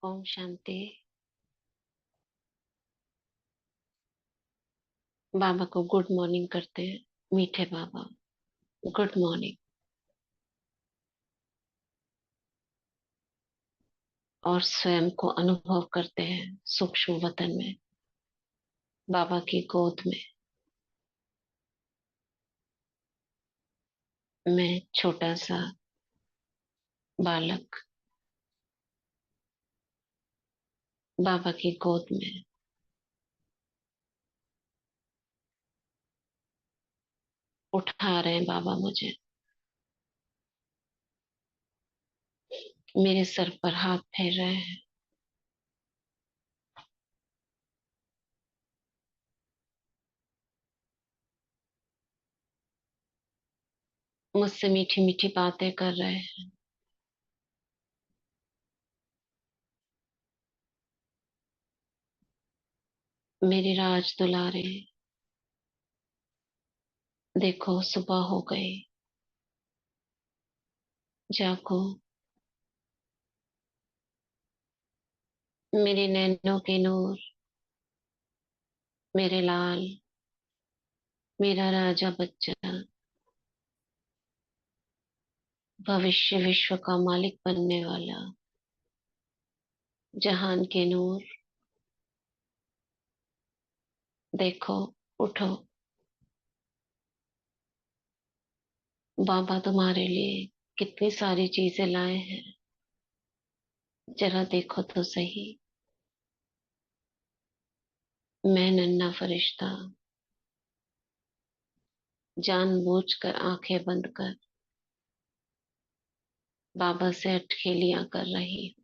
ओम शांति। बाबा को good morning करते हैं। मीठे बाबा, गुड मॉर्निंग। और स्वयं को अनुभव करते हैं सूक्ष्म वतन में, बाबा की गोद में। मैं छोटा सा बालक बाबा की गोद में। उठा रहे हैं बाबा मुझे, मेरे सर पर हाथ फेर रहे हैं। मुझसे मीठी मीठी बातें कर रहे हैं। मेरी राज दुलारे, देखो सुबह हो गई, जागो। मेरे नैनों के नूर, मेरे लाल, मेरा राजा बच्चा, भविष्य विश्व का मालिक बनने वाला, जहान के नूर, देखो, उठो। बाबा तुम्हारे लिए कितनी सारी चीजें लाए हैं, जरा देखो तो सही। मैं नन्हा फरिश्ता जानबूझकर आंखें बंद कर बाबा से अटखेलियां कर रही हूँ।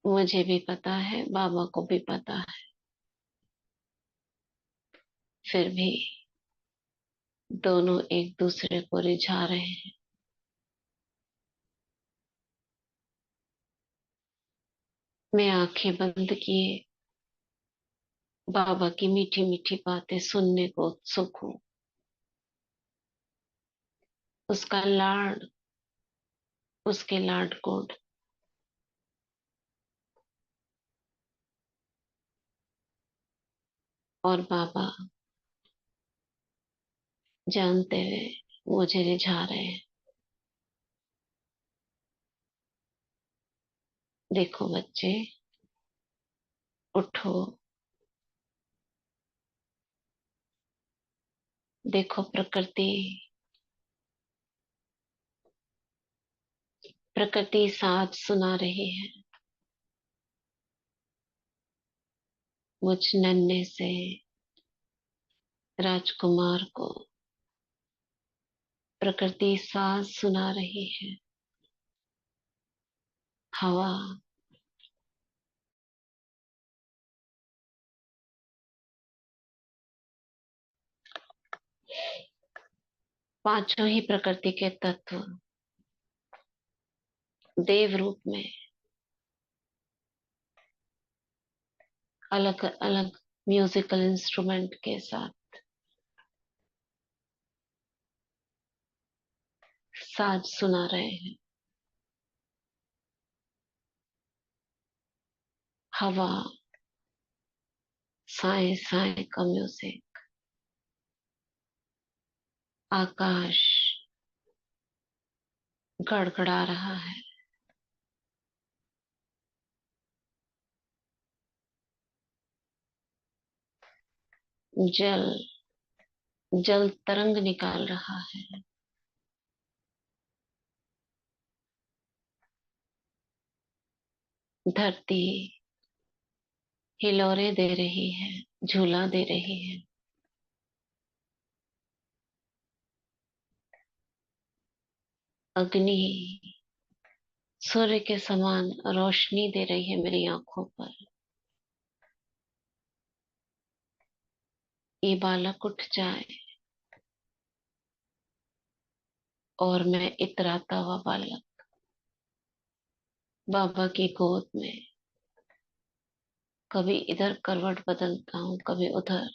मुझे भी पता है, बाबा को भी पता है, फिर भी दोनों एक दूसरे को रिझा रहे हैं। मैं आंखें बंद किए बाबा की मीठी मीठी बातें सुनने को उत्सुक हूँ। उसका लाड, उसके लाड को। और बाबा जानते हुए मुझे रिझा रहे हैं। देखो बच्चे, उठो। देखो प्रकृति, प्रकृति साथ सुना रही है। मुझ नन्हे से राजकुमार को प्रकृति साथ सुना रही है। हवा, पांचों ही प्रकृति के तत्व देव रूप में अलग अलग म्यूजिकल इंस्ट्रूमेंट के साथ साज सुना रहे हैं। हवा, साए साए का म्यूजिक। आकाश गड़गड़ा रहा है। जल, जल तरंग निकाल रहा है। धरती हिलोरे दे रही है, झूला दे रही है। अग्नि सूर्य के समान रोशनी दे रही है मेरी आंखों पर। ये बालक उठ जाए और मैं इतराता हुआ बालक बाबा की गोद में, कभी इधर करवट बदलता हूँ, कभी उधर।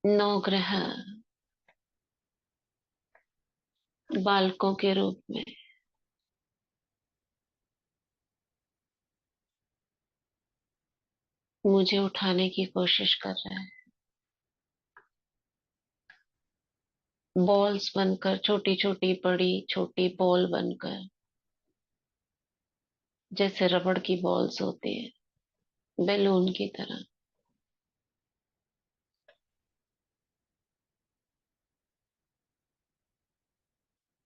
नौ ग्रह बालकों के रूप में मुझे उठाने की कोशिश कर रहे हैं। बॉल्स बनकर, छोटी छोटी बड़ी छोटी बॉल बनकर, जैसे रबड़ की बॉल्स होती है, बैलून की तरह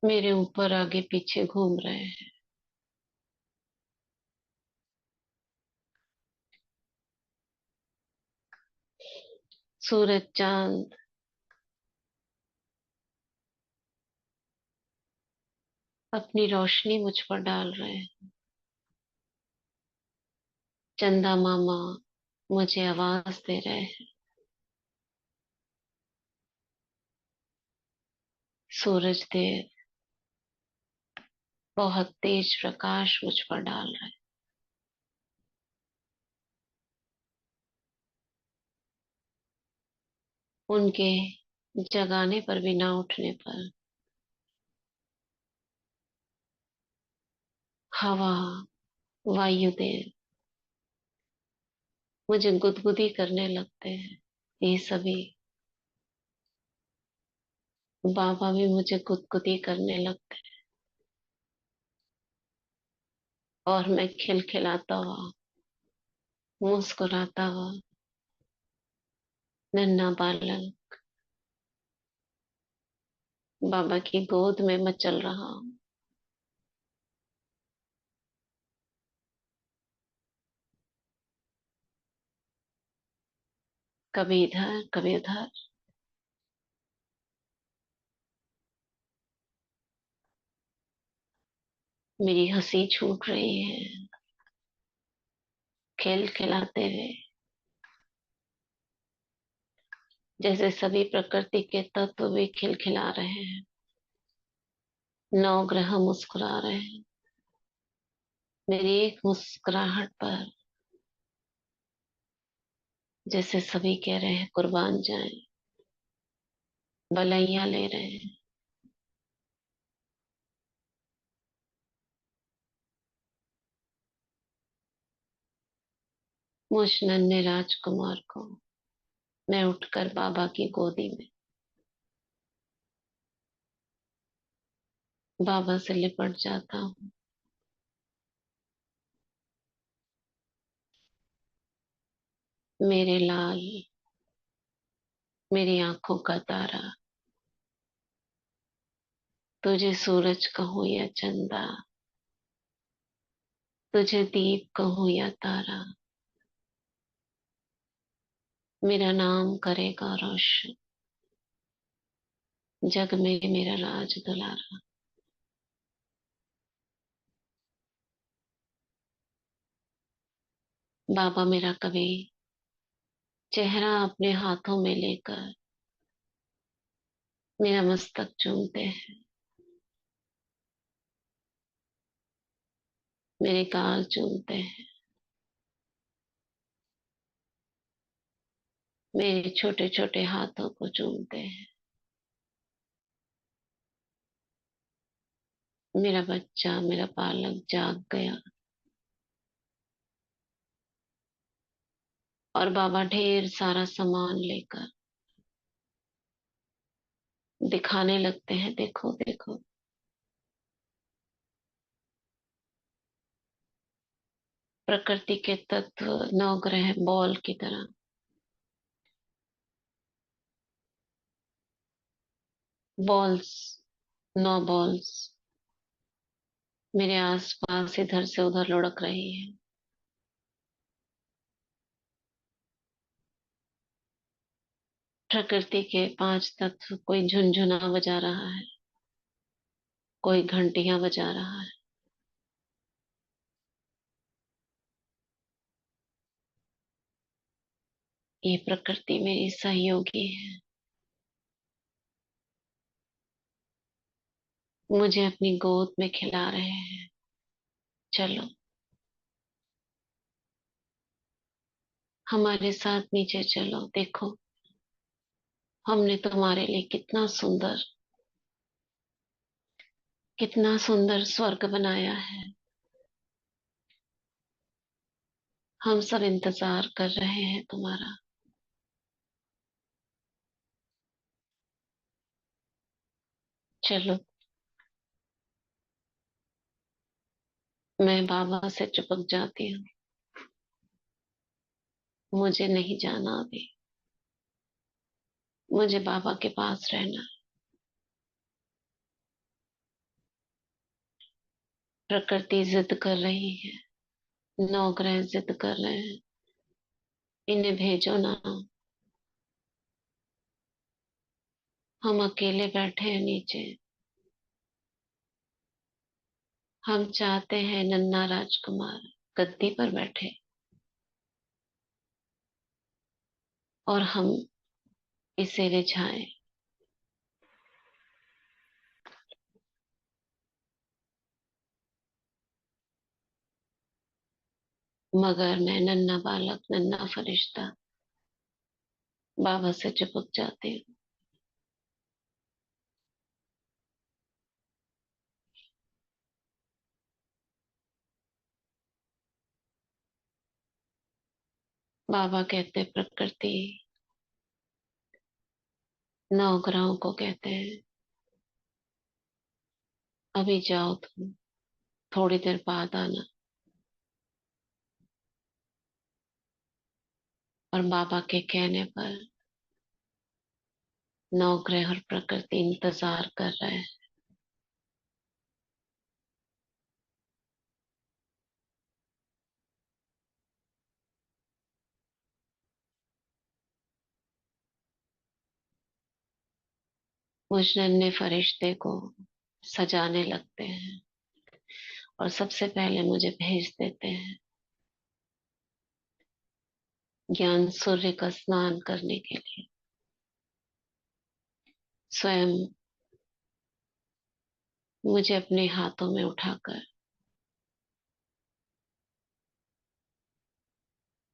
मेरे ऊपर आगे पीछे घूम रहे हैं। सूरज चांद अपनी रोशनी मुझ पर डाल रहे हैं। चंदा मामा मुझे आवाज दे रहे हैं। सूरज देव बहुत तेज प्रकाश मुझ पर डाल रहे हैं। उनके जगाने पर भी ना उठने पर हवा, वायुदेव मुझे गुदगुदी करने लगते हैं। ये सभी बाबा भी मुझे गुदगुदी करने लगते हैं। और मैं खिलखिलाता हुआ, मुस्कुराता हुआ नन्हा बालक बाबा की गोद में मचल रहा हूँ। कभी इधर कभी उधर। मेरी हंसी छूट रही है, खेल खिलाते हुए, जैसे सभी प्रकृति के तत्व भी खिलखिला रहे हैं। नौ ग्रह मुस्कुरा रहे हैं। मेरी एक मुस्कुराहट पर जैसे सभी कह रहे हैं कुर्बान जाएं, भलाइयां ले रहे हैं। मुझ नन्हे राजकुमार को मैं उठकर बाबा की गोदी में बाबा से लिपट जाता हूँ। मेरे लाल, मेरी आंखों का तारा, तुझे सूरज कहूँ या चंदा, तुझे दीप कहूँ या तारा, मेरा नाम करेगा रोशन जग में मेरा राज दुलारा। बाबा मेरा कभी चेहरा अपने हाथों में लेकर मेरा मस्तक चूमते हैं, मेरे गाल चूमते हैं, मेरे छोटे छोटे हाथों को चूमते हैं। मेरा बच्चा, मेरा बालक जाग गया और बाबा ढेर सारा सामान लेकर दिखाने लगते हैं, देखो देखो। प्रकृति के तत्व नवग्रह बॉल की तरह, बॉल्स, नौ बॉल्स मेरे आसपास इधर से उधर लुढ़क रही है। प्रकृति के पांच तत्व, कोई झुनझुना बजा रहा है, कोई घंटियां बजा रहा है। ये प्रकृति मेरी सहयोगी है, मुझे अपनी गोद में खिला रहे हैं। चलो हमारे साथ नीचे चलो, देखो हमने तुम्हारे लिए कितना सुंदर स्वर्ग बनाया है। हम सब इंतजार कर रहे हैं तुम्हारा। चलो, मैं बाबा से चिपक जाती हूँ। मुझे नहीं जाना अभी। मुझे बाबा के पास रहना है। प्रकृति जिद कर रही है, नौ ग्रह जिद कर रहे हैं। इन्हें भेजो ना। हम अकेले बैठे हैं नीचे। हम चाहते हैं नन्हा राजकुमार गद्दी पर बैठे और हम इसे रिझाएं। मगर मैं नन्हा बालक, नन्हा फरिश्ता बाबा से चिपक जाती हूँ। बाबा कहते प्रकृति नवग्रहों को कहते हैं, अभी जाओ तुम, थोड़ी देर बाद आना। और बाबा के कहने पर नवग्रह और प्रकृति इंतजार कर रहे हैं। मुझ नन्हे फरिश्ते को सजाने लगते हैं और सबसे पहले मुझे भेज देते हैं ज्ञान सूर्य का स्नान करने के लिए। स्वयं मुझे अपने हाथों में उठाकर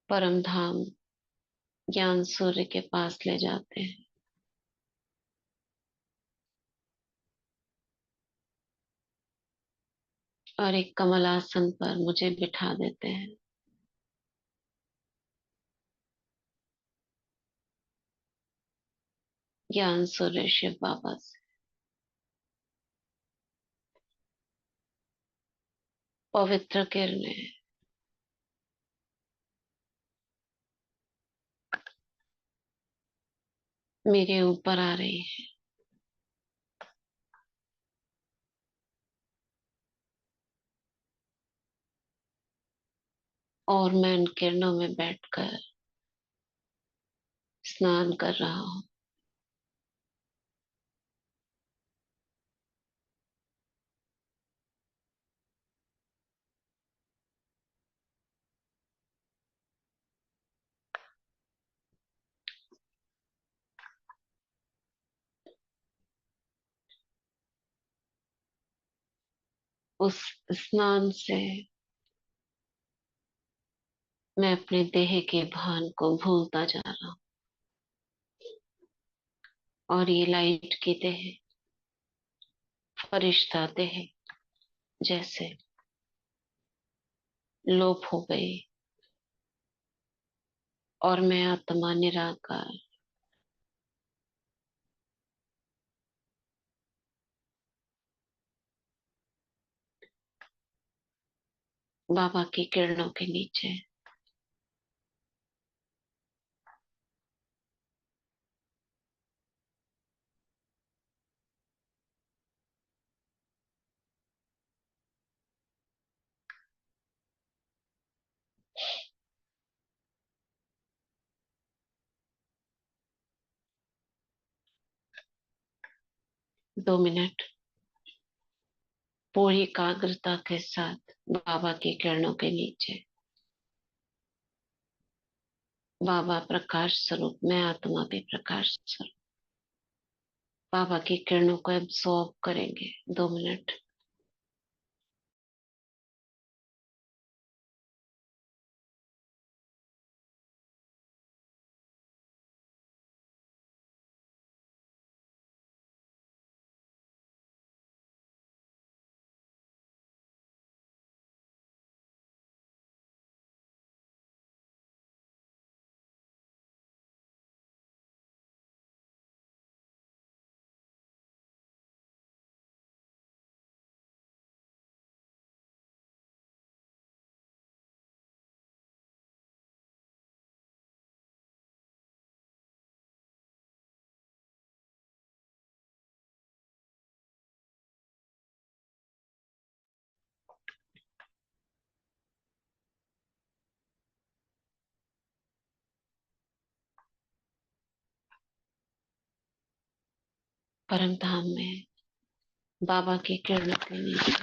परम धाम ज्ञान सूर्य के पास ले जाते हैं और एक कमलासन पर मुझे बिठा देते हैं। ज्ञान सूर्य शिव बाबा से पवित्र किरणें मेरे ऊपर आ रही है और मैं उन किरणों में बैठकर स्नान कर रहा हूँ। उस स्नान से मैं अपने देह के भान को भूलता जा रहा हूँ और ये लाइट की देह, फरिश्ता देह जैसे लोप हो गई और मैं आत्मा निराकार बाबा की किरणों के नीचे। 2 मिनट पूरी एकाग्रता के साथ बाबा की किरणों के नीचे। बाबा प्रकाश स्वरूप, मैं आत्मा भी प्रकाश स्वरूप बाबा की किरणों को एब्सॉर्ब करेंगे। 2 मिनट। परम धाम में बाबा की किरणों के नीचे।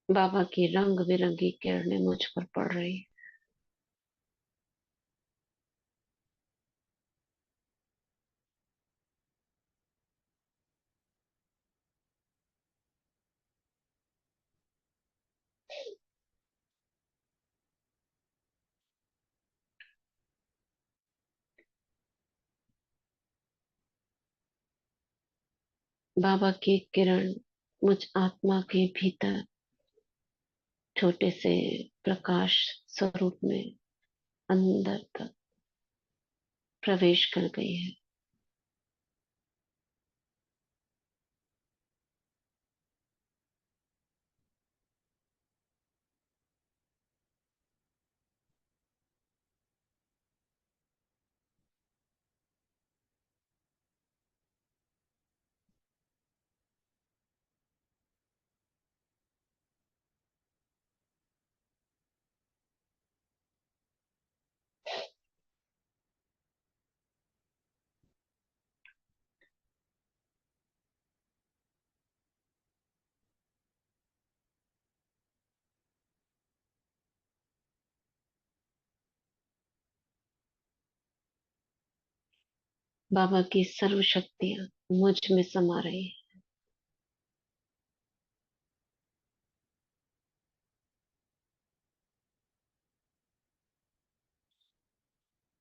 बाबा की रंग बिरंगी किरणें मुझ पर पड़ रही। बाबा की किरण मुझ आत्मा के भीतर छोटे से प्रकाश स्वरूप में अंदर तक प्रवेश कर गई है। बाबा की सर्व शक्तियां मुझ में समा रही है।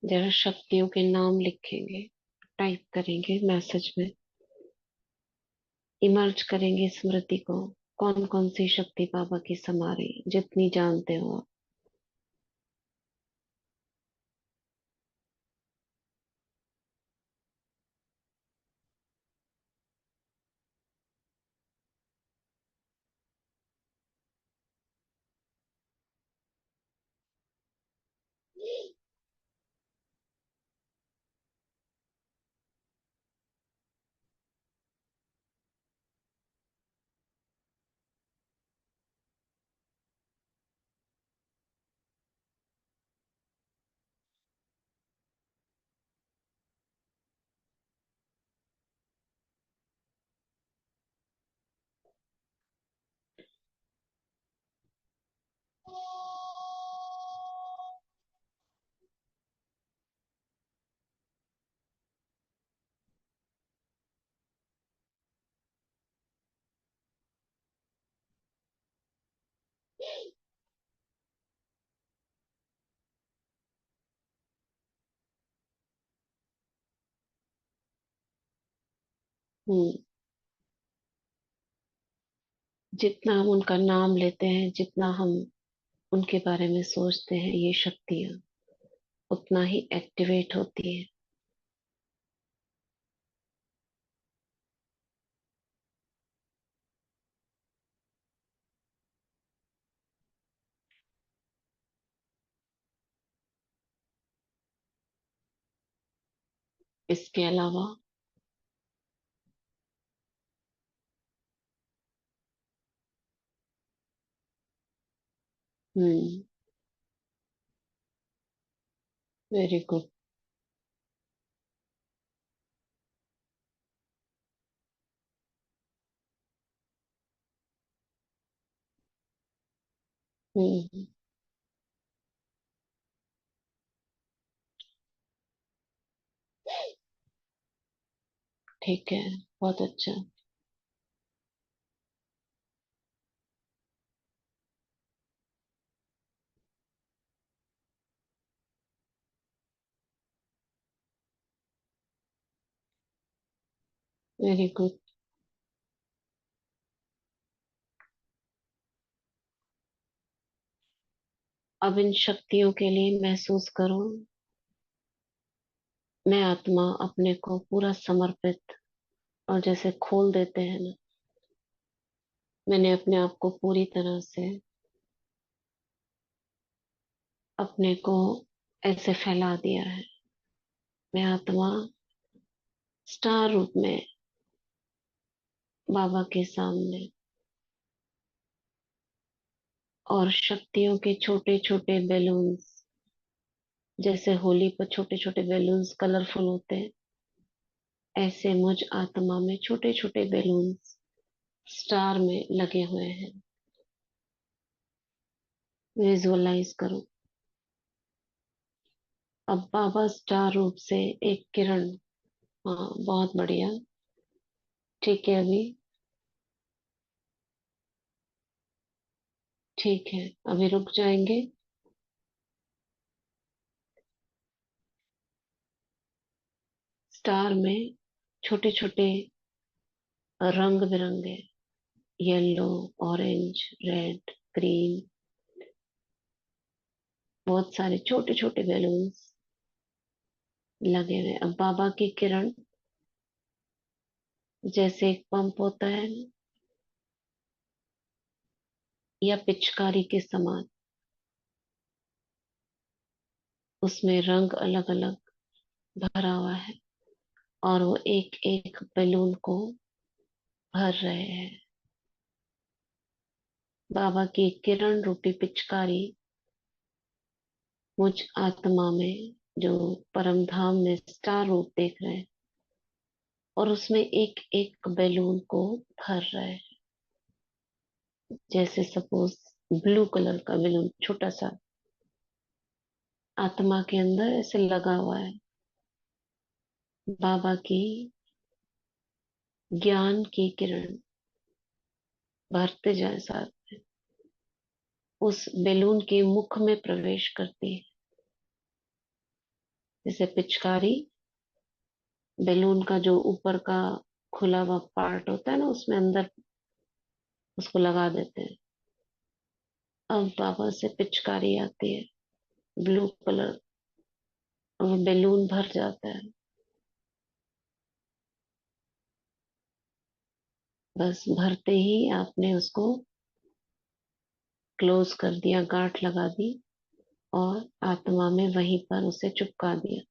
जरा शक्तियों के नाम लिखेंगे, टाइप करेंगे मैसेज में, इमर्ज करेंगे स्मृति को। कौन कौन सी शक्ति बाबा की समा रही है, जितनी जानते हो आप। हम्म। जितना हम उनका नाम लेते हैं, जितना हम उनके बारे में सोचते हैं, ये शक्तियां उतना ही एक्टिवेट होती है। इसके अलावा हम्म। Very good. हम्म। ठीक है, बहुत अच्छा। Very good. अब इन शक्तियों के लिए महसूस करो, मैं आत्मा अपने को पूरा समर्पित, और जैसे खोल देते हैं ना, मैंने अपने आप को पूरी तरह से अपने को ऐसे फैला दिया है। मैं आत्मा स्टार रूप में बाबा के सामने और शक्तियों के छोटे छोटे बैलून्स, जैसे होली पर छोटे छोटे बैलून्स कलरफुल होते हैं, ऐसे मुझ आत्मा में छोटे छोटे बैलून्स स्टार में लगे हुए हैं। विजुअलाइज करो। अब बाबा स्टार रूप से एक किरण, हाँ बहुत बढ़िया, ठीक है अभी, ठीक है अभी रुक जाएंगे। स्टार में छोटे छोटे रंग बिरंगे, येलो, ऑरेंज, रेड, ग्रीन, बहुत सारे छोटे छोटे बैलून्स लगे हुए। अब बाबा की किरण जैसे एक पंप होता है ना, या पिचकारी के समान, उसमें रंग अलग अलग भरा हुआ है और वो एक एक बैलून को भर रहे हैं। बाबा की किरण रूपी पिचकारी मुझ आत्मा में, जो परम धाम में स्टार रूप देख रहे हैं, और उसमें एक एक बैलून को भर रहे हैं। जैसे सपोज ब्लू कलर का बैलून छोटा सा आत्मा के अंदर ऐसे लगा हुआ है। बाबा की ज्ञान की किरण भरते जाए साथ में, उस बैलून के मुख में प्रवेश करती है। जैसे पिचकारी बैलून का जो ऊपर का खुला हुआ पार्ट होता है ना, उसमें अंदर उसको लगा देते हैं। अब बाबा से पिचकारी आती है ब्लू कलर, और वो बैलून भर जाता है। बस भरते ही आपने उसको क्लोज कर दिया, गांठ लगा दी और आत्मा में वहीं पर उसे चिपका दिया।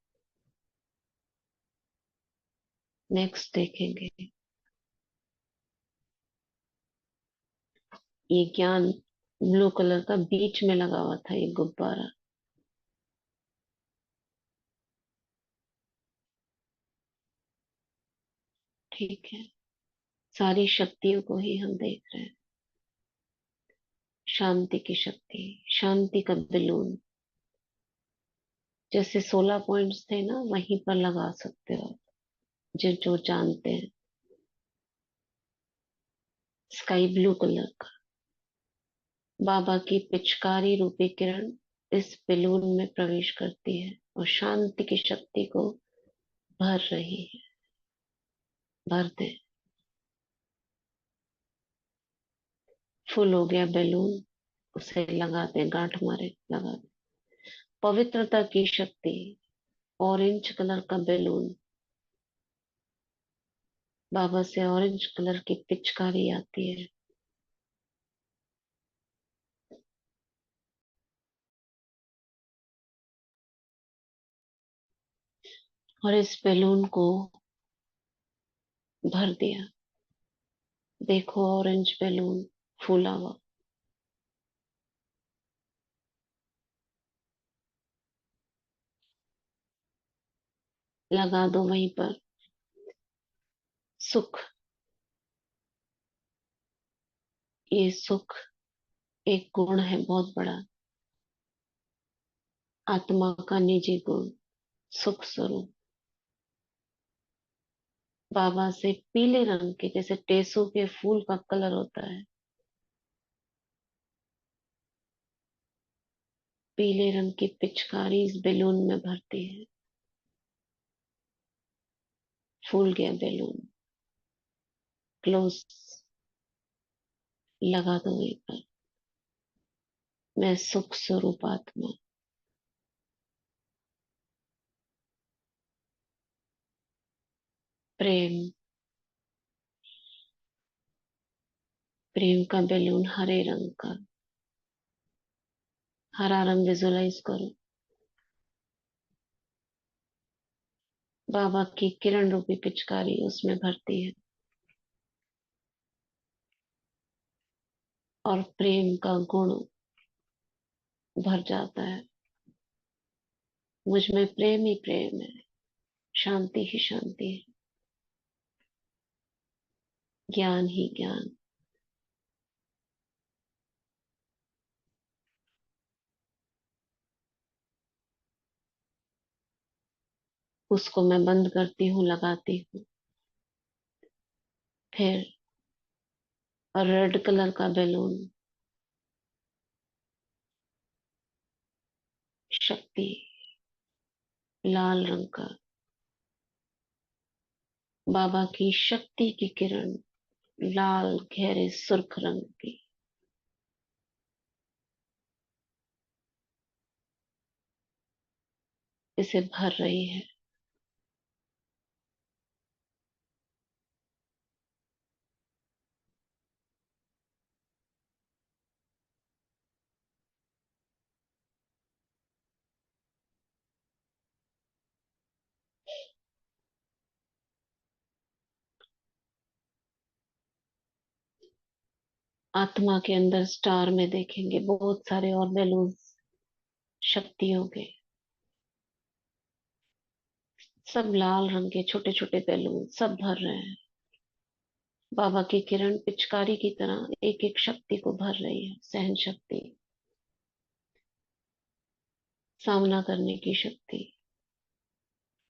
नेक्स्ट देखेंगे। ये ज्ञान ब्लू कलर का बीच में लगा हुआ था, ये गुब्बारा। ठीक है, सारी शक्तियों को ही हम देख रहे हैं। शांति की शक्ति, शांति का बैलून, जैसे 16 पॉइंट्स थे ना, वहीं पर लगा सकते हो जो जो जानते हैं। स्काई ब्लू कलर का बाबा की पिचकारी रूपी किरण इस बैलून में प्रवेश करती है और शांति की शक्ति को भर रही है। भर दे। फुल हो गया बैलून, उसे लगा दे, गांठ मारे, लगा दे। पवित्रता की शक्ति, ऑरेंज कलर का बैलून, बाबा से ऑरेंज कलर की पिचकारी आती है। और इस बैलून को भर दिया। देखो ऑरेंज बैलून फूला हुआ। लगा दो वहीं पर। सुख, ये सुख एक गुण है बहुत बड़ा, आत्मा का निजी गुण, सुख स्वरूप। बाबा से पीले रंग के, जैसे टेसू के फूल का कलर होता है, पीले रंग की पिचकारी इस बैलून में भरती है। फूल गया बैलून, क्लोज, लगा दो वहीं पर। मैं सुख स्वरूप आत्मा, प्रेम, प्रेम का बैलून हरे रंग का, हरा रंग विजुलाइज करो। बाबा की किरण रूपी पिचकारी उसमें भरती है और प्रेम का गुण भर जाता है। मुझ में प्रेम ही प्रेम है, शांति ही शांति है, ज्ञान ही ज्ञान। उसको मैं बंद करती हूँ, लगाती हूँ। फिर रेड कलर का बैलून, शक्ति, लाल रंग का, बाबा की शक्ति की किरण, लाल गहरे सुर्ख रंग की, इसे भर रही है। आत्मा के अंदर स्टार में देखेंगे बहुत सारे और बैलून, शक्तियों के, सब लाल रंग के छोटे छोटे बैलून सब भर रहे हैं। बाबा की किरण पिचकारी की तरह एक एक शक्ति को भर रही है। सहन शक्ति, सामना करने की शक्ति,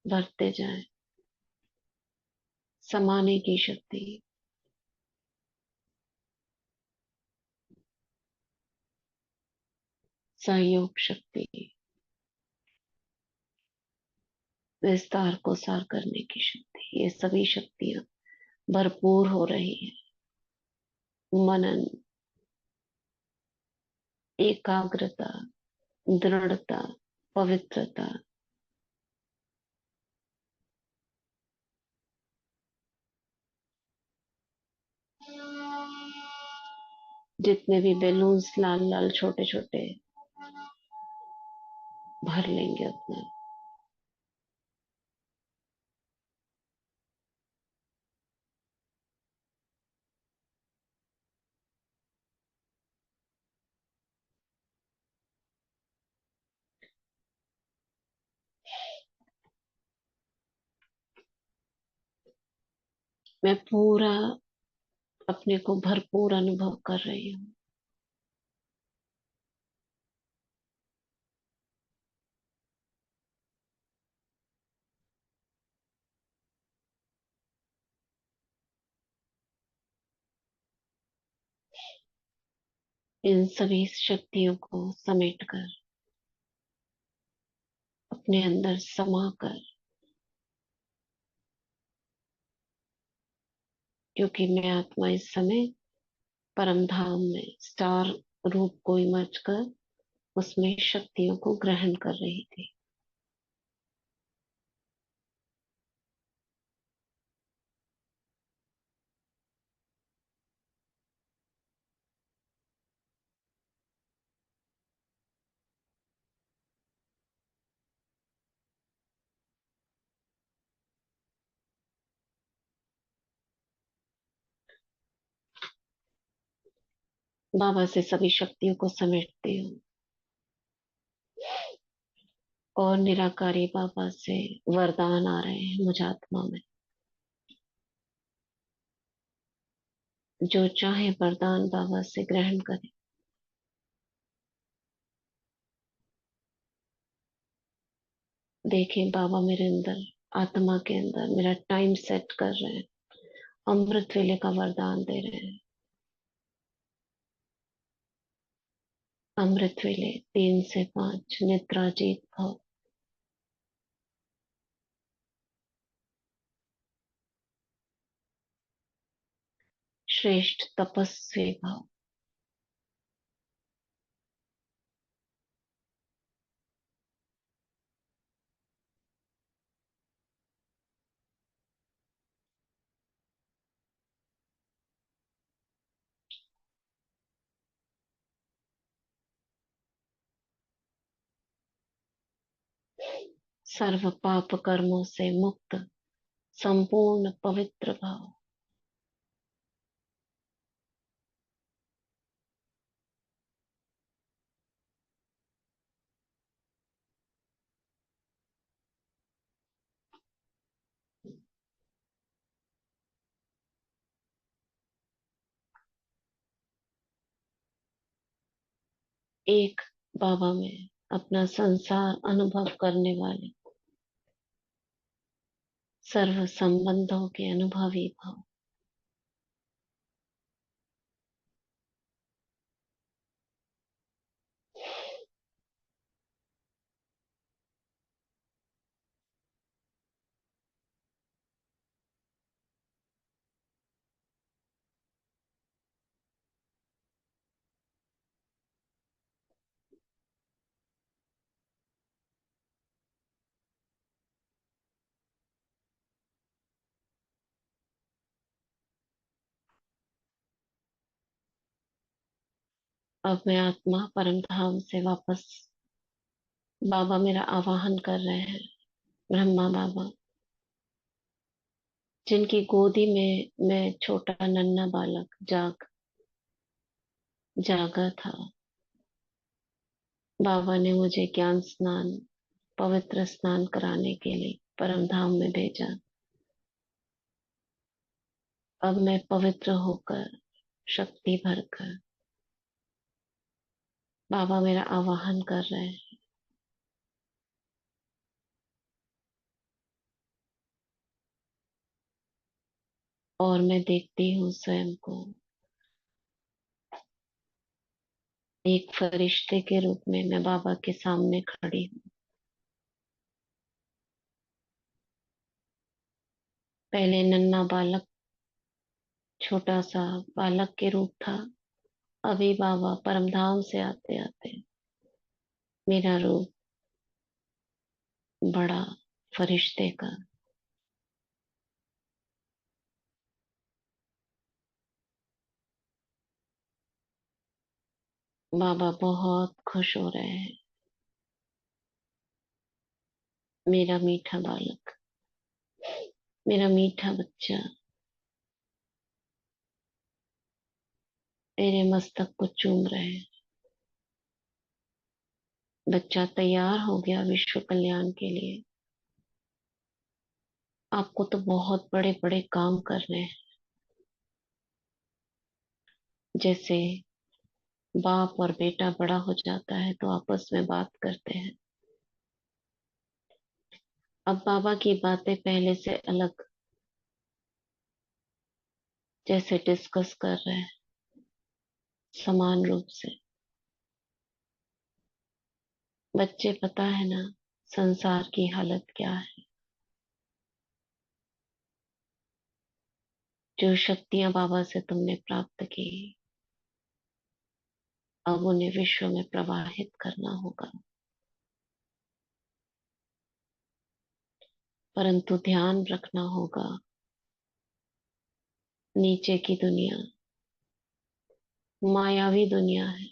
भरते जाए। समाने की शक्ति, सहयोग शक्ति, विस्तार को सार करने की शक्ति, ये सभी शक्तियां भरपूर हो रही है। मनन, एकाग्रता, दृढ़ता, पवित्रता, जितने भी बैलून्स लाल लाल छोटे छोटे भर लेंगे अपना। मैं पूरा अपने को भरपूर अनुभव कर रही हूँ। इन सभी शक्तियों को समेट कर अपने अंदर समा कर, क्योंकि मैं आत्मा इस समय परम धाम में स्टार रूप को इमर्ज कर उसमें शक्तियों को ग्रहण कर रही थी। बाबा से सभी शक्तियों को समेटती हूँ और निराकारी बाबा से वरदान आ रहे हैं मुझे आत्मा में। जो चाहे वरदान बाबा से ग्रहण करे। देखें बाबा मेरे अंदर, आत्मा के अंदर मेरा टाइम सेट कर रहे हैं, अमृत वेले का वरदान दे रहे हैं। अमृत वेले 3 से 5 निद्राजीत भव, श्रेष्ठ तपस्वी भव। सर्व पाप कर्मों से मुक्त, संपूर्ण पवित्र भाव। एक बाबा में अपना संसार अनुभव करने वाले सर्व संबंधों के अनुभवी भाव। अब मैं आत्मा परम धाम से वापस, बाबा मेरा आवाहन कर रहे हैं, ब्रह्मा बाबा, जिनकी गोदी में मैं छोटा नन्हा बालक जागा था। बाबा ने मुझे ज्ञान स्नान, पवित्र स्नान कराने के लिए परम धाम में भेजा। अब मैं पवित्र होकर, शक्ति भरकर, बाबा मेरा आवाहन कर रहे हैं। और मैं देखती हूँ स्वयं को एक फरिश्ते के रूप में, मैं बाबा के सामने खड़ी हूँ। पहले नन्हा बालक, छोटा सा बालक के रूप था। अभी बाबा परमधाम से आते आते मेरा रूप बड़ा, फरिश्ते का। बाबा बहुत खुश हो रहे हैं। मेरा मीठा बालक, मेरा मीठा बच्चा मेरे मस्तक को चूम रहे हैं। बच्चा तैयार हो गया विश्व कल्याण के लिए। आपको तो बहुत बड़े बड़े काम करने हैं। जैसे बाप और बेटा बड़ा हो जाता है तो आपस में बात करते हैं। अब बाबा की बातें पहले से अलग, जैसे डिस्कस कर रहे हैं समान रूप से। बच्चे, पता है ना संसार की हालत क्या है। जो शक्तियां बाबा से तुमने प्राप्त की, अब उन्हें विश्व में प्रवाहित करना होगा। परंतु ध्यान रखना होगा, नीचे की दुनिया मायावी दुनिया है।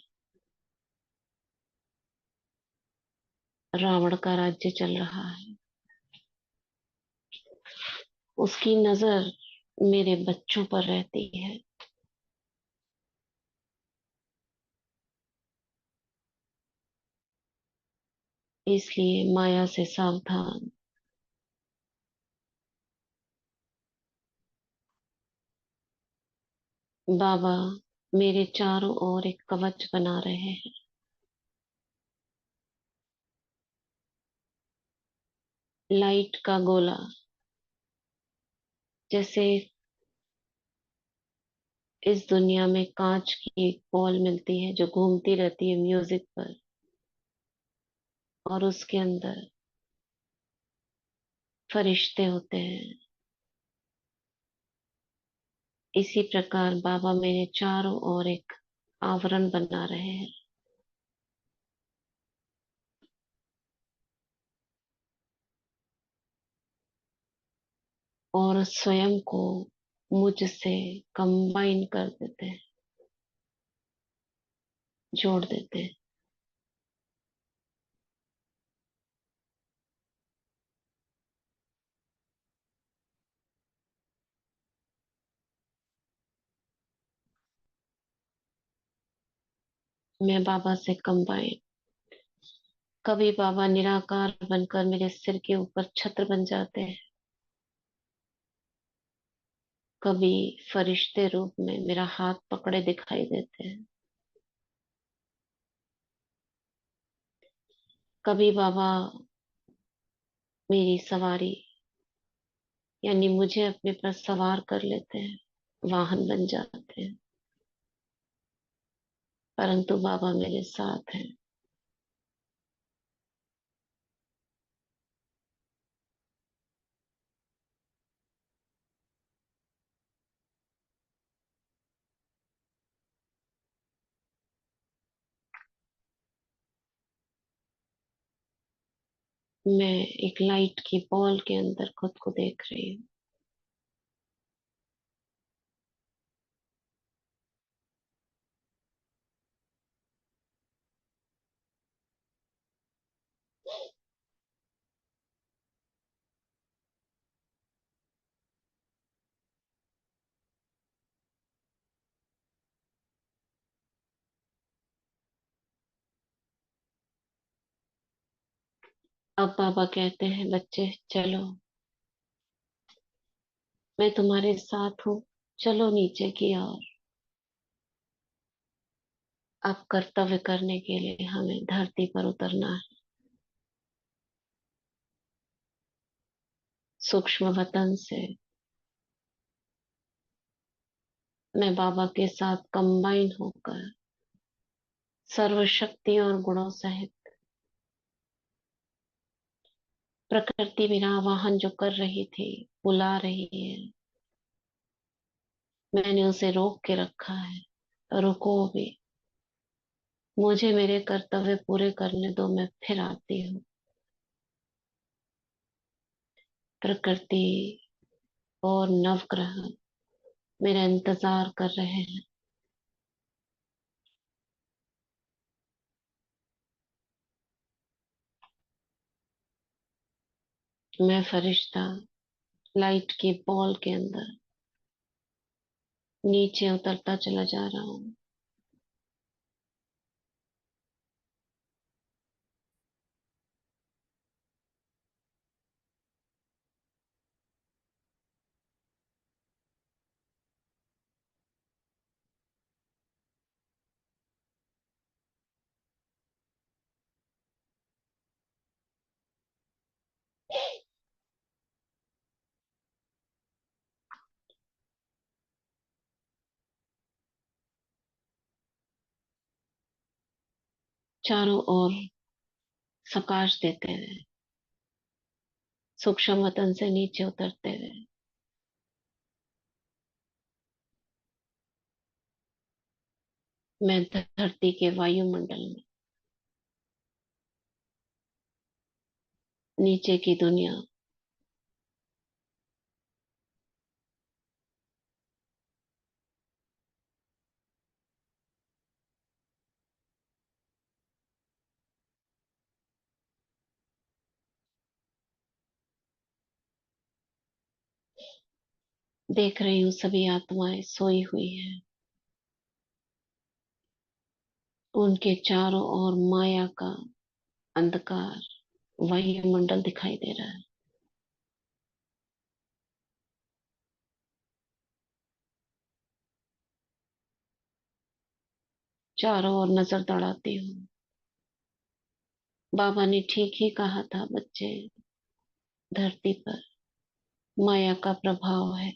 रावण का राज्य चल रहा है। उसकी नजर मेरे बच्चों पर रहती है। इसलिए माया से सावधान। बाबा मेरे चारों ओर एक कवच बना रहे हैं। लाइट का गोला, जैसे इस दुनिया में कांच की एक बॉल मिलती है जो घूमती रहती है म्यूजिक पर, और उसके अंदर फरिश्ते होते हैं। इसी प्रकार बाबा मेरे चारों ओर एक आवरण बना रहे हैं। और स्वयं को मुझसे कंबाइन कर देते हैं, जोड़ देते हैं। मैं बाबा से कंबाइन। कभी बाबा निराकार बनकर मेरे सिर के ऊपर छत्र बन जाते हैं, कभी फरिश्ते रूप में मेरा हाथ पकड़े दिखाई देते हैं। कभी बाबा मेरी सवारी यानी मुझे अपने पर सवार कर लेते हैं, वाहन बन जाते हैं। परंतु बाबा मेरे साथ हैं। मैं एक लाइट की बॉल के अंदर खुद को देख रही हूँ। अब बाबा कहते हैं, बच्चे चलो, मैं तुम्हारे साथ हूँ, चलो नीचे की ओर। अब कर्तव्य करने के लिए हमें धरती पर उतरना है। सूक्ष्म वतन से मैं बाबा के साथ कंबाइन होकर सर्व शक्तियों और गुणों सहित प्रकृति मेरा आवाहन जो कर रही थी, बुला रही है, मैंने उसे रोक के रखा है। रुको भी, मुझे मेरे कर्तव्य पूरे करने दो, मैं फिर आती हूँ। प्रकृति और नवग्रह मेरा इंतजार कर रहे हैं। मैं फरिश्ता लाइट की बॉल के अंदर नीचे उतरता चला जा रहा हूँ। चारों ओर प्रकाश देते हुए, सूक्ष्म वतन से नीचे उतरते हुए मैं धरती के वायुमंडल में, नीचे की दुनिया, देख रही हूँ सभी आत्माएं सोई हुई हैं। उनके चारों ओर माया का अंधकार वायुमंडल दिखाई दे रहा है। चारों ओर नजर दौड़ाती हूँ। बाबा ने ठीक ही कहा था, बच्चे, धरती पर माया का प्रभाव है।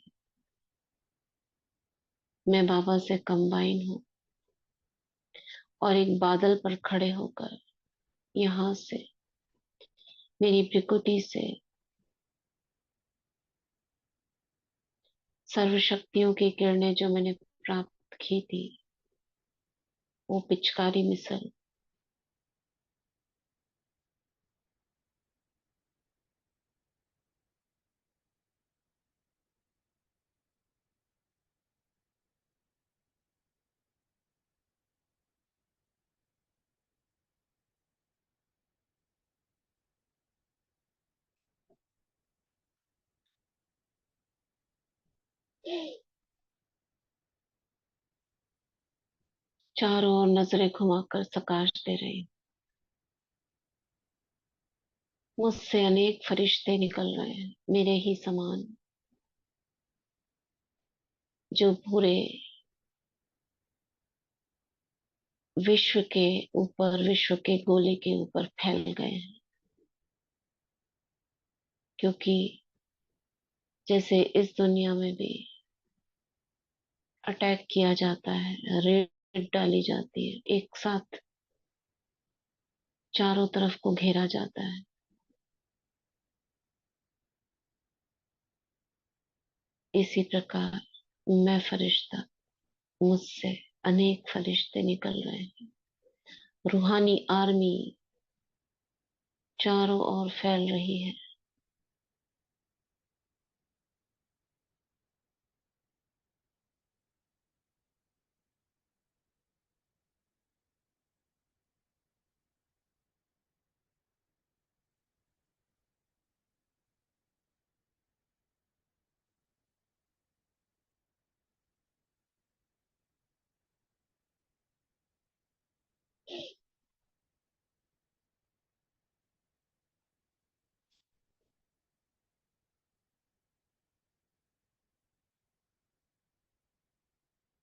मैं बाबा से कंबाइन हूँ और एक बादल पर खड़े होकर यहाँ से, मेरी भृकुटी से सर्व शक्तियों की किरणें जो मैंने प्राप्त की थी, वो पिचकारी मिसल चारों ओर नजरें घुमाकर प्रकाश दे रही हूँ। मुझसे अनेक फरिश्ते निकल रहे हैं, मेरे ही समान, जो पूरे विश्व के ऊपर, विश्व के गोले के ऊपर फैल गए हैं। क्योंकि जैसे इस दुनिया में भी अटैक किया जाता है, रेड डाली जाती है, एक साथ चारों तरफ को घेरा जाता है, इसी प्रकार मैं फरिश्ता, मुझसे अनेक फरिश्ते निकल रहे हैं। रूहानी आर्मी चारों ओर फैल रही है।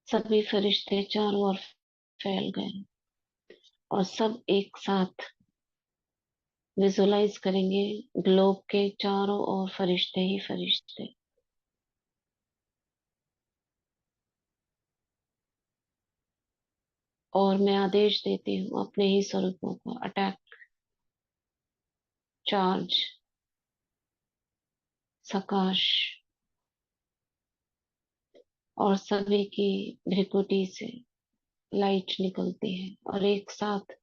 सभी फरिश्ते चारों ओर फैल गए और सब एक साथ विजुलाइज करेंगे, ग्लोब के चारों ओर फरिश्ते ही फरिश्ते। और मैं आदेश देती हूँ अपने ही स्वरूपों को, अटैक, चार्ज, सकाश, और सभी की भ्रिकुटी से लाइट निकलती है और एक साथ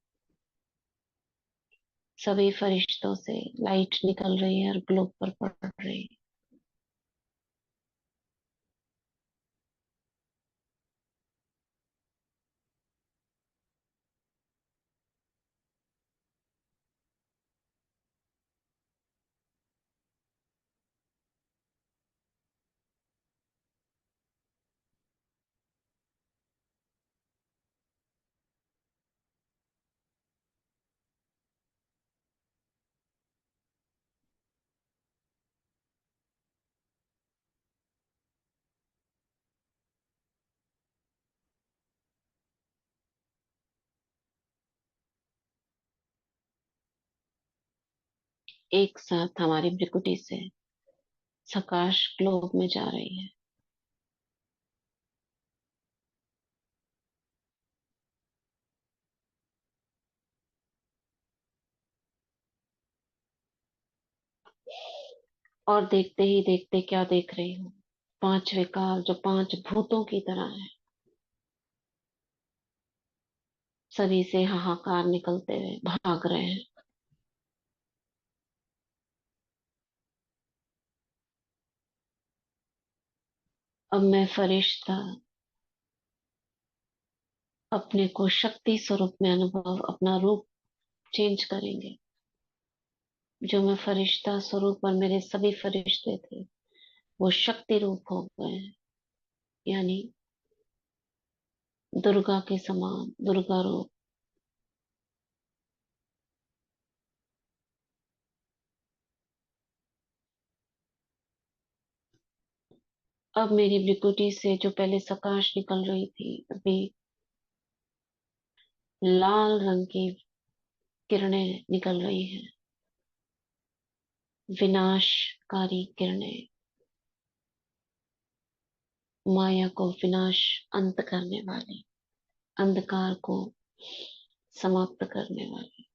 सभी फरिश्तों से लाइट निकल रही है और ग्लोब पर पड़ रही है। एक साथ हमारी भ्रिकुटी से सकाश ग्लोब में जा रही है। और देखते ही देखते क्या देख रही हूँ, पांच विकार जो पांच भूतों की तरह है, सभी से हाहाकार निकलते हुए भाग रहे हैं। अब मैं फरिश्ता अपने को शक्ति स्वरूप में अनुभव, अपना रूप चेंज करेंगे। जो मैं फरिश्ता स्वरूप और मेरे सभी फरिश्ते थे वो शक्ति रूप हो गए हैं, यानी दुर्गा के समान, दुर्गा रूप। अब मेरी भृकुटी से जो पहले सकाश निकल रही थी, अभी लाल रंग की किरणें निकल रही हैं, विनाशकारी किरणें, माया को विनाश, अंत करने वाली, अंधकार को समाप्त करने वाली।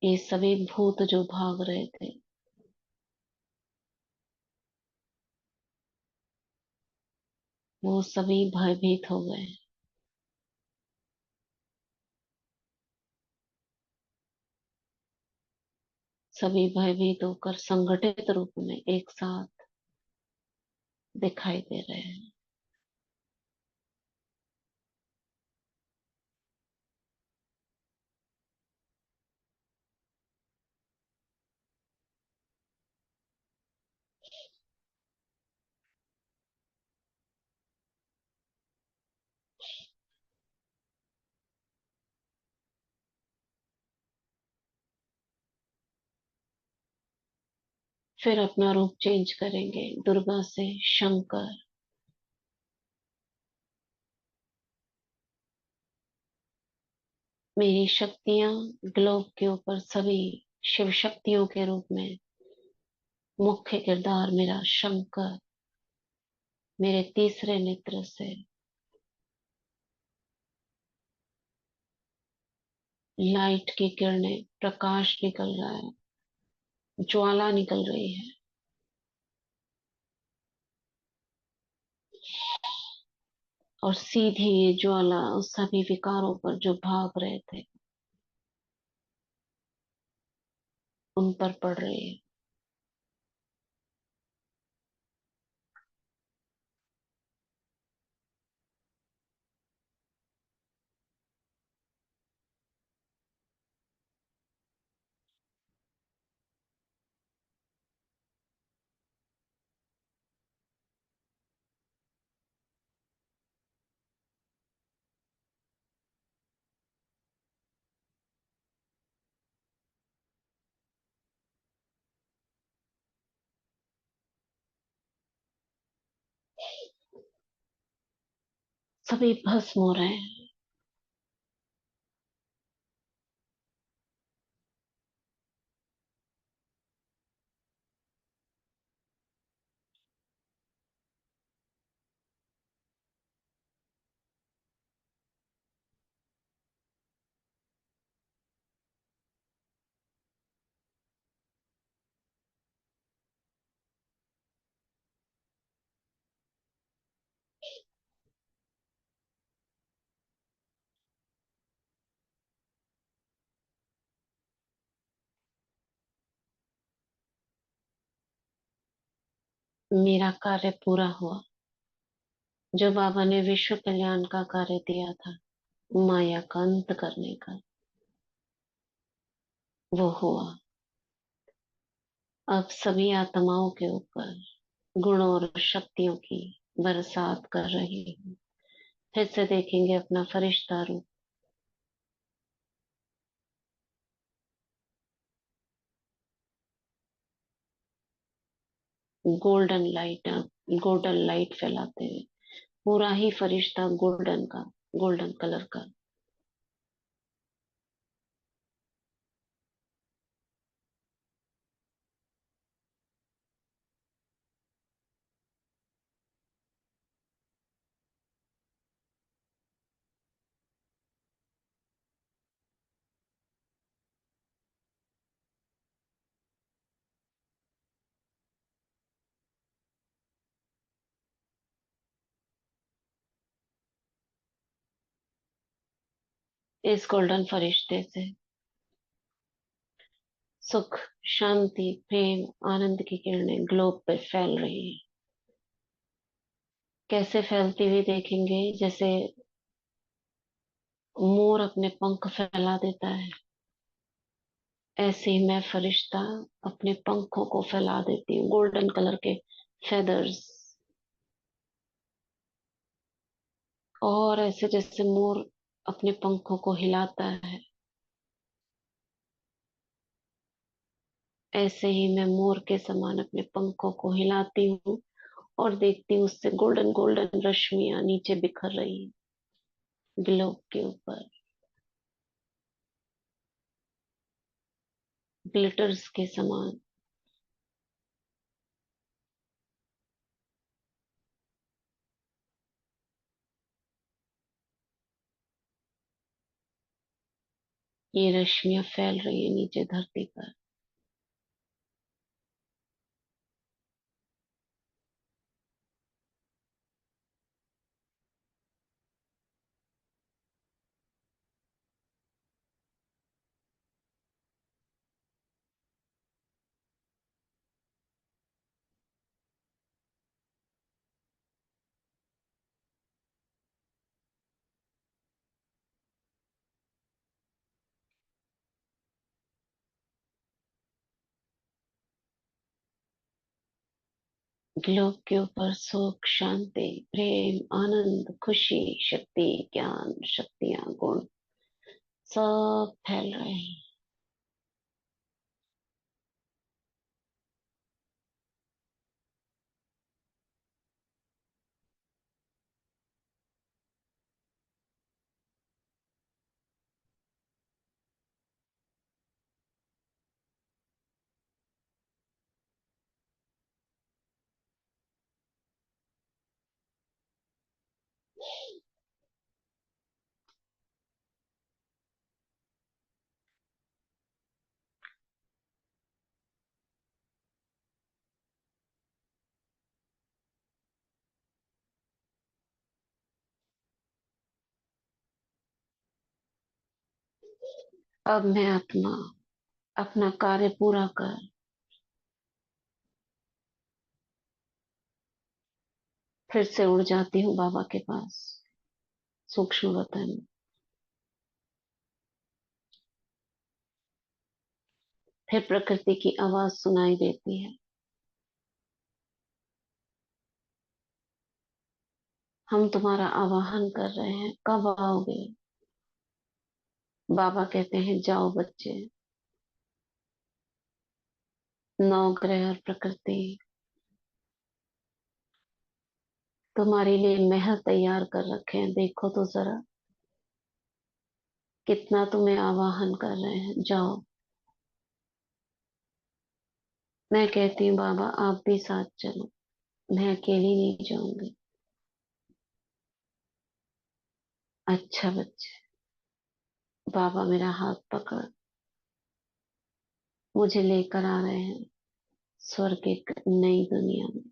ये सभी भूत जो भाग रहे थे वो सभी भयभीत हो गए। सभी भयभीत होकर संगठित रूप में एक साथ दिखाई दे रहे हैं। फिर अपना रूप चेंज करेंगे दुर्गा से शंकर। मेरी शक्तियां ग्लोब के ऊपर सभी शिव शक्तियों के रूप में, मुख्य किरदार मेरा शंकर, मेरे तीसरे नेत्र से लाइट की किरणें, प्रकाश निकल रहा है, ज्वाला निकल रही है। और सीधी ये ज्वाला उस सभी विकारों पर जो भाग रहे थे उन पर पड़ रही है। सभी भस्म हो रहे हैं। मेरा कार्य पूरा हुआ। जो बाबा ने विश्व कल्याण का कार्य दिया था, माया का अंत करने का, वो हुआ। अब सभी आत्माओं के ऊपर गुणों और शक्तियों की बरसात कर रही हूँ। फिर से देखेंगे अपना फरिश्ता रूप। गोल्डन लाइट, गोल्डन लाइट फैलाते हुए पूरा ही फरिश्ता गोल्डन का, गोल्डन कलर का। इस गोल्डन फरिश्ते से सुख, शांति, प्रेम, आनंद की किरणें ग्लोब पे फैल रही है। कैसे फैलती हुई देखेंगे? जैसे मोर अपने पंख फैला देता है, ऐसे ही मैं फरिश्ता अपने पंखों को फैला देती हूँ, गोल्डन कलर के फेदर्स। और ऐसे जैसे मोर अपने पंखों को हिलाता है, ऐसे ही मैं मोर के समान अपने पंखों को हिलाती हूँ और देखती हूँ उससे गोल्डन गोल्डन रश्मियां नीचे बिखर रही हैं ग्लोब के ऊपर, ग्लिटर्स के समान। ये रश्मियां फैल रही है नीचे धरती पर। ग्लोब के ऊपर सुख, शांति, प्रेम, आनंद, खुशी, शक्ति, ज्ञान, शक्तियां, गुण सब फैल रहे हैं। अब मैं आत्मा अपना कार्य पूरा कर फिर से उड़ जाती हूँ बाबा के पास, सूक्ष्म वतन। फिर प्रकृति की आवाज सुनाई देती है, हम तुम्हारा आवाहन कर रहे हैं, कब आओगे? बाबा कहते हैं, जाओ बच्चे, नौ ग्रह और प्रकृति तुम्हारे लिए महल तैयार कर रखे हैं, देखो तो जरा कितना तुम्हें आवाहन कर रहे हैं, जाओ। मैं कहती हूँ, बाबा आप भी साथ चलो, मैं अकेली नहीं जाऊंगी। अच्छा बच्चे, बाबा मेरा हाथ पकड़ मुझे लेकर आ रहे हैं स्वर्ग की एक नई दुनिया में।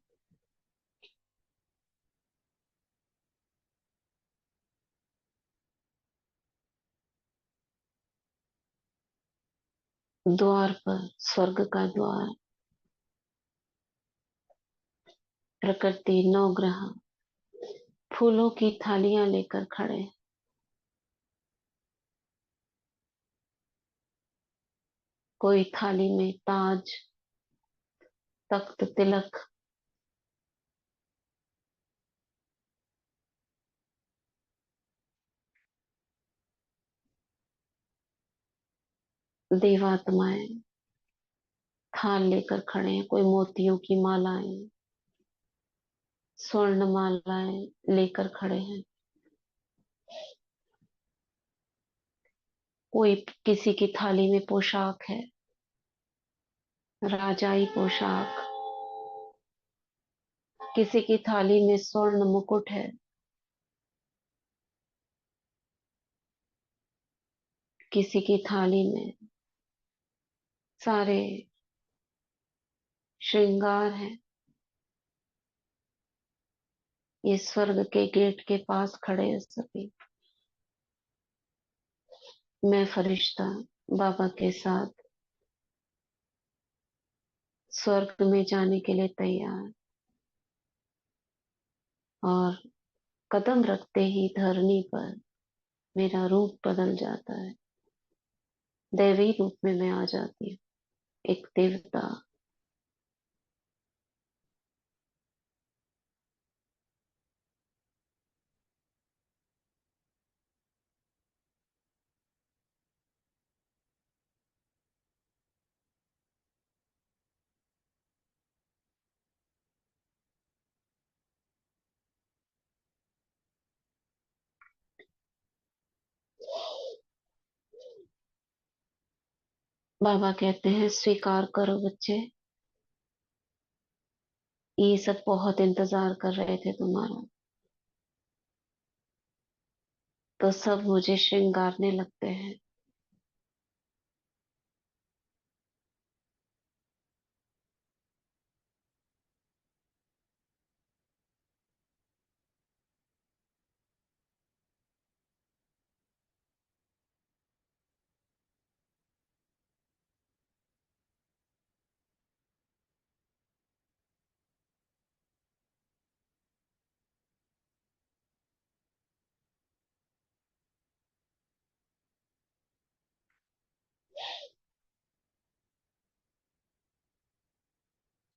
द्वार पर, स्वर्ग का द्वार, प्रकृति, नौ ग्रह फूलों की थालियां लेकर खड़े हैं। कोई थाली में ताज, तख्त, तिलक, देवात्माएं थाल लेकर खड़े हैं। कोई मोतियों की मालाएं, स्वर्ण मालाएं लेकर खड़े हैं। कोई, किसी की थाली में पोशाक है, राजाई पोशाक, किसी की थाली में स्वर्ण मुकुट है, किसी की थाली में सारे श्रृंगार है। ये स्वर्ग के गेट के पास खड़े हैं सभी। मैं फरिश्ता बाबा के साथ स्वर्ग में जाने के लिए तैयार। और कदम रखते ही धरनी पर मेरा रूप बदल जाता है, दैवी रूप में मैं आ जाती हूँ, एक देवता। बाबा कहते हैं, स्वीकार करो बच्चे, ये सब बहुत इंतजार कर रहे थे तुम्हारा। तो सब मुझे श्रृंगारने लगते हैं।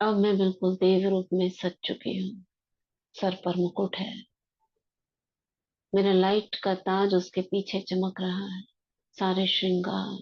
अब मैं बिल्कुल देव रूप में सज चुकी हूँ। सर पर मुकुट है, मेरा लाइट का ताज उसके पीछे चमक रहा है, सारे श्रृंगार।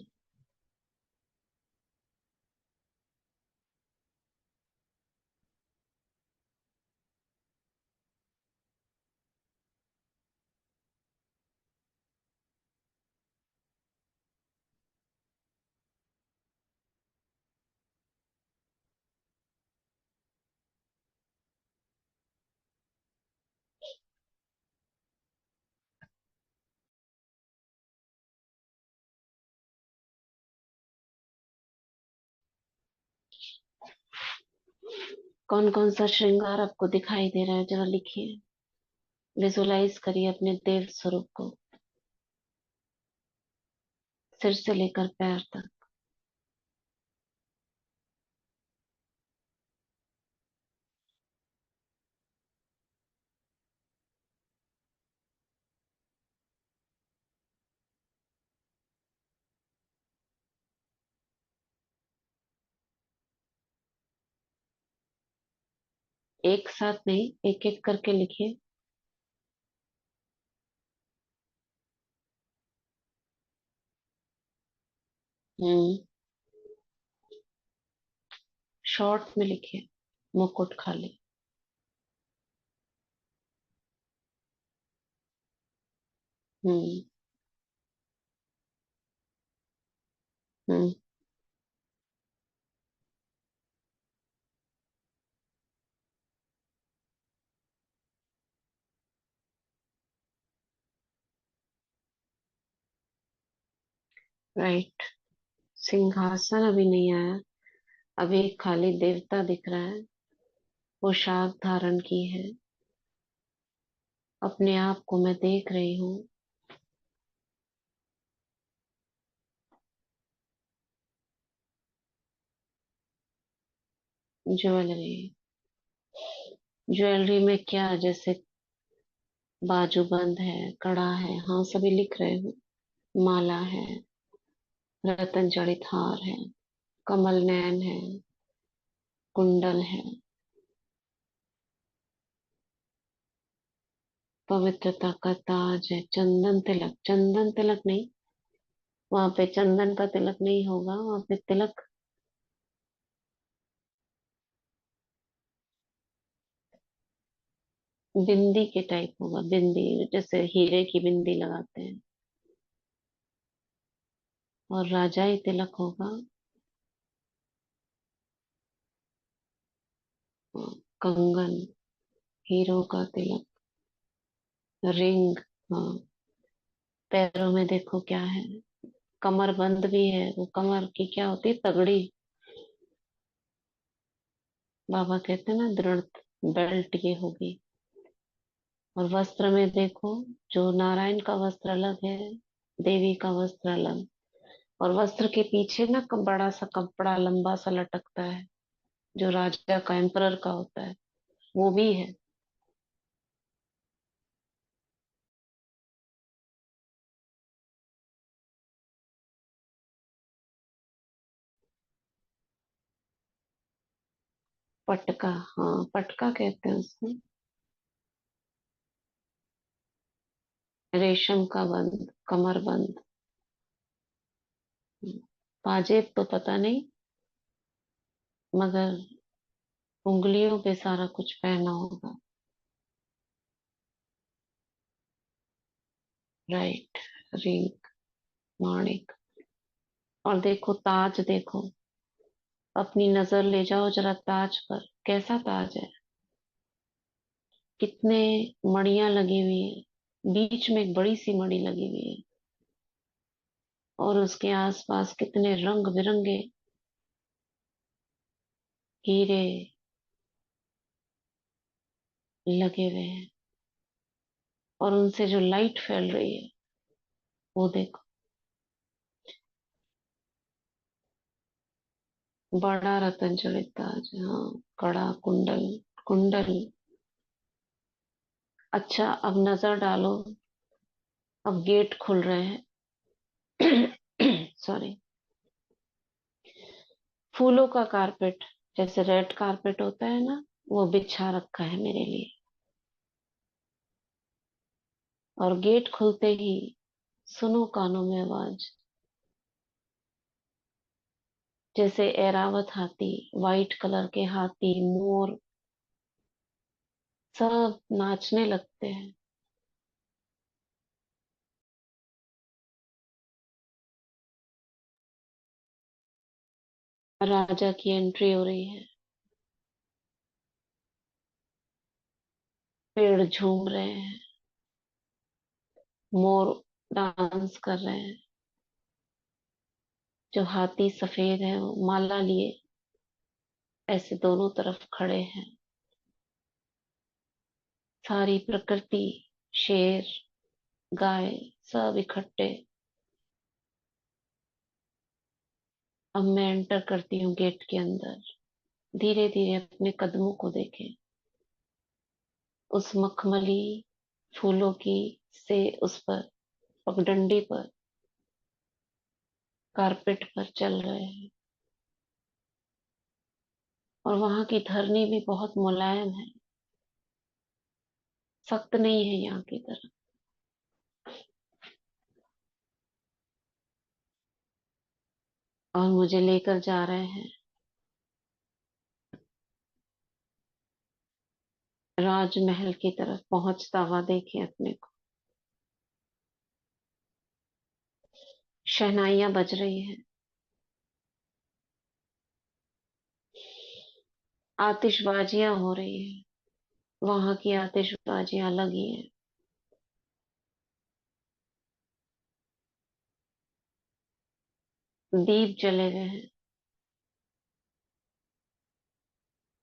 कौन कौन सा श्रृंगार आपको दिखाई दे रहा है, जरा लिखिए। विजुलाइज करिए अपने देव स्वरूप को। सिर से लेकर पैर तक। एक साथ नहीं, एक एक करके लिखिए। हम्म। शॉर्ट में लिखिए, मुकुट खाली। हम्म। हम्म। राइट। सिंहासन अभी नहीं आया। अभी खाली देवता दिख रहा है। पोशाक धारण की है। अपने आप को मैं देख रही हूँ। ज्वेलरी। ज्वेलरी में क्या, जैसे बाजूबंद है, कड़ा है, हाँ सभी लिख रहे हूँ। माला है, रतन जड़ित हार है, कमल नयन है, कुंडल है। पवित्रता का ताज है, चंदन तिलक। चंदन तिलक नहीं, वहां पे चंदन का तिलक नहीं होगा, वहां पे तिलक बिंदी के टाइप होगा। बिंदी जैसे हीरे की बिंदी लगाते हैं। और राजाई तिलक होगा। कंगन, हीरो का तिलक, रिंग। हाँ। पैरों में देखो क्या है। कमर बंद भी है, वो कमर की क्या होती है, तगड़ी। बाबा कहते हैं ना, दृढ़ बेल्ट ये होगी। और वस्त्र में देखो, जो नारायण का वस्त्र अलग है, देवी का वस्त्र अलग। और वस्त्र के पीछे ना बड़ा सा कपड़ा लंबा सा लटकता है, जो राजा का, एम्परर का होता है, वो भी है। पटका, हाँ पटका कहते हैं उसको। रेशम का बंद, कमर बंद। पाजेब तो पता नहीं, मगर उंगलियों पे सारा कुछ पहना होगा। राइट। रिंग, माणिक। और देखो ताज, देखो अपनी नजर ले जाओ जरा ताज पर, कैसा ताज है। कितने मड़ियां लगी हुई है, बीच में एक बड़ी सी मड़ी लगी हुई है। और उसके आसपास कितने रंग बिरंगे हीरे लगे हुए हैं। और उनसे जो लाइट फैल रही है, वो देखो। बड़ा रतन जड़ित ताज, हाँ। कड़ा, कुंडल। कुंडल। अच्छा, अब नजर डालो। अब गेट खुल रहे हैं। सॉरी। फूलों का कारपेट, जैसे रेड कारपेट होता है ना, वो बिछा रखा है मेरे लिए। और गेट खुलते ही सुनो कानों में आवाज, जैसे एरावत हाथी, वाइट कलर के हाथी, मोर, सब नाचने लगते हैं। राजा की एंट्री हो रही है। पेड़ झूम रहे हैं, मोर डांस कर रहे हैं। जो हाथी सफेद है, वो माला लिए ऐसे दोनों तरफ खड़े हैं। सारी प्रकृति, शेर, गाय, सब इकट्ठे। अब मैं एंटर करती हूँ गेट के अंदर। धीरे धीरे अपने कदमों को देखें। उस मखमली फूलों की से उस पर पगडंडी पर कारपेट पर चल रहे हैं। और वहां की धरनी भी बहुत मुलायम है, सख्त नहीं है यहाँ की तरह। और मुझे लेकर जा रहे हैं राजमहल की तरफ पहुंचता हुआ। देखिए अपने को, शहनाइयां बज रही हैं, आतिशबाजियां हो रही हैं। वहां की आतिशबाजियां अलग ही है। दीप जले हुए हैं।